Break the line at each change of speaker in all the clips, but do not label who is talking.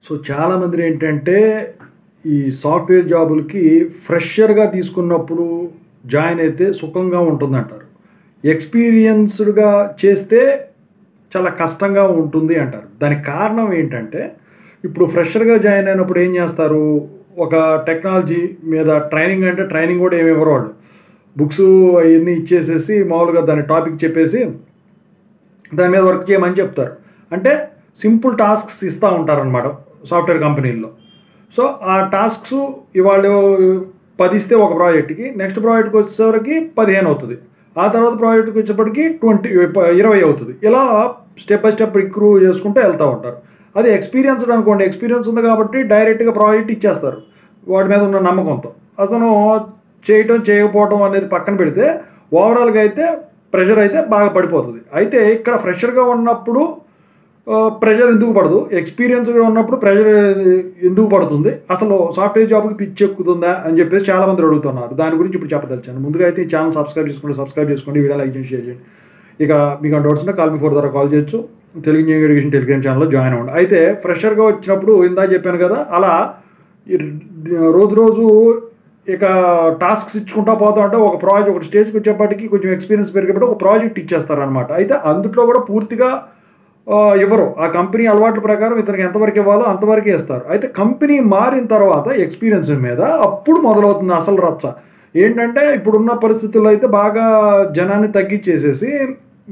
So చాలామంది ఏంటంటే ఈ సాఫ్ట్వేర్ జాబులకి ఫ్రెషర్గా తీసుకున్నప్పుడు జాయిన్ అయితే సుఖంగా ఉంటుందంటారు. ఎక్స్పీరియన్స్డ్గా చేస్తే చాలా కష్టంగా ఉంటుంది అంటారు. దానికి కారణం ఏంటంటే ఇప్పుడు ఫ్రెషర్గా జాయిన్ అయినప్పుడు ఏం చేస్తారు, ఒక టెక్నాలజీ మీద ట్రైనింగ్ అంటే ట్రైనింగ్ కూడా ఏమి ఇవ్వరు వాళ్ళు. బుక్స్ అవన్నీ ఇచ్చేసేసి మామూలుగా దాని టాపిక్ చెప్పేసి దాని మీద వర్క్ చేయమని చెప్తారు. అంటే సింపుల్ టాస్క్స్ ఇస్తూ ఉంటారనమాట సాఫ్ట్వేర్ కంపెనీల్లో. సో ఆ టాస్క్స్ ఇవాళ 10 ఇస్తే ఒక ప్రాజెక్ట్కి, నెక్స్ట్ ప్రాజెక్ట్కి వచ్చేసరికి 15 అవుతుంది, ఆ తర్వాత ప్రాజెక్ట్కి వచ్చేప్పటికి 20 అవుతుంది. ఇలా స్టెప్ బై స్టెప్ ఇంప్రూవ్ చేసుకుంటూ వెళ్తూ ఉంటారు. అది ఎక్స్పీరియన్స్డ్ అనుకోండి, ఎక్స్పీరియన్స్ ఉంది కాబట్టి డైరెక్ట్గా ప్రాజెక్ట్ ఇచ్చేస్తారు వాడి మీద ఉన్న నమ్మకంతో. అతను చేయటం చేయకపోవడం అనేది పక్కన పెడితే ఓవరాల్గా అయితే ప్రెషర్ అయితే బాగా పడిపోతుంది. అయితే ఇక్కడ ఫ్రెషర్గా ఉన్నప్పుడు ప్రెషర్ ఎందుకు పడదు, ఎక్స్పీరియన్స్గా ఉన్నప్పుడు ప్రెషర్ ఎందుకు పడుతుంది, అసలు సాఫ్ట్వేర్ జాబ్కి పిచ్చి ఎక్కుతుందా అని చెప్పేసి చాలామంది అడుగుతున్నారు. దాని గురించి ఇప్పుడు చెప్పదలిచాను. ముందుగా అయితే ఈ ఛానల్ సబ్స్క్రైబ్ చేసుకోండి, వీడియో లైక్ చేసి షేర్ చేయండి. ఇక మీకు డౌట్స్ ఉంటే కాల్ మీ 4 ద్వారా కాల్ చేయొచ్చు. తెలుగు ఇంజనీరింగ్ ఎడ్యుకేషన్ టెలిగ్రామ్ ఛానల్లో జాయిన్ అవ్వండి. అయితే ఫ్రెషర్గా వచ్చినప్పుడు ఇందా చెప్పాను కదా, అలా రోజు ఇక టాస్క్స్ ఇచ్చుకుంటా పోతా ఉంటే ఒక స్టేజ్కి వచ్చేప్పటికి కొంచెం ఎక్స్పీరియన్స్ పెరిగేపటి ఒక ప్రాజెక్ట్ ఇచ్చేస్తారనమాట. అయితే అందులో కూడా పూర్తిగా ఇవ్వరు. ఆ కంపెనీ అలవాట్ల ప్రకారం ఇతనికి ఎంతవరకు ఇవ్వాలో అంతవరకే ఇస్తారు. అయితే కంపెనీ మారిన తర్వాత ఎక్స్పీరియన్స్ మీద అప్పుడు మొదలవుతుంది అసలు రచ్చ. ఏంటంటే ఇప్పుడున్న పరిస్థితుల్లో అయితే బాగా జనాన్ని తగ్గించేసేసి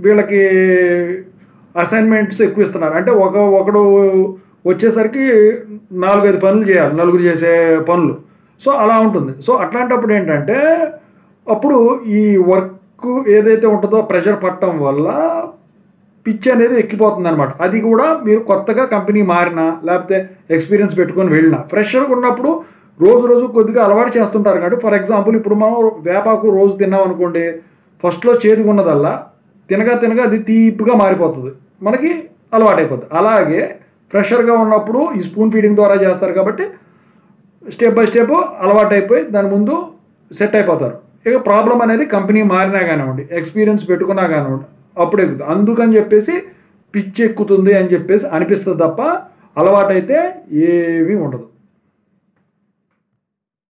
వీళ్ళకి అసైన్మెంట్స్ ఎక్కువ ఇస్తున్నారు. అంటే ఒకడు వచ్చేసరికి 4-5 పనులు చేయాలి, నలుగురు చేసే పనులు. సో అలా ఉంటుంది. సో అట్లాంటప్పుడు ఏంటంటే అప్పుడు ఈ వర్క్ ఏదైతే ఉంటుందో ప్రెషర్ పట్టడం వల్ల పిచ్ అనేది ఎక్కిపోతుంది అనమాట. అది కూడా మీరు కొత్తగా కంపెనీ మారినా లేకపోతే ఎక్స్పీరియన్స్ పెట్టుకొని వెళ్ళినా, ఫ్రెషర్గా ఉన్నప్పుడు రోజు కొద్దిగా అలవాటు చేస్తుంటారు. కాబట్టి ఫర్ ఎగ్జాంపుల్ ఇప్పుడు మనం వేపాకు రోజు తిన్నాం అనుకోండి, ఫస్ట్లో చేదుగా ఉన్నదల్లా తినగా అది తీపిగా మారిపోతుంది, మనకి అలవాటు అయిపోతుంది. అలాగే ఫ్రెషర్గా ఉన్నప్పుడు ఈ స్పూన్ ఫీడింగ్ ద్వారా చేస్తారు కాబట్టి స్టెప్ బై స్టెప్ అలవాటు అయిపోయి దాని ముందు సెట్ అయిపోతారు. ఇక ప్రాబ్లం అనేది కంపెనీ మారినా కానివ్వండి, ఎక్స్పీరియన్స్ పెట్టుకున్నా కానివ్వండి, అప్పుడు ఎక్కుతుంది. అందుకని చెప్పేసి పిచ్చి ఎక్కుతుంది అని చెప్పేసి అనిపిస్తుంది తప్ప అలవాటైతే ఏమీ ఉండదు.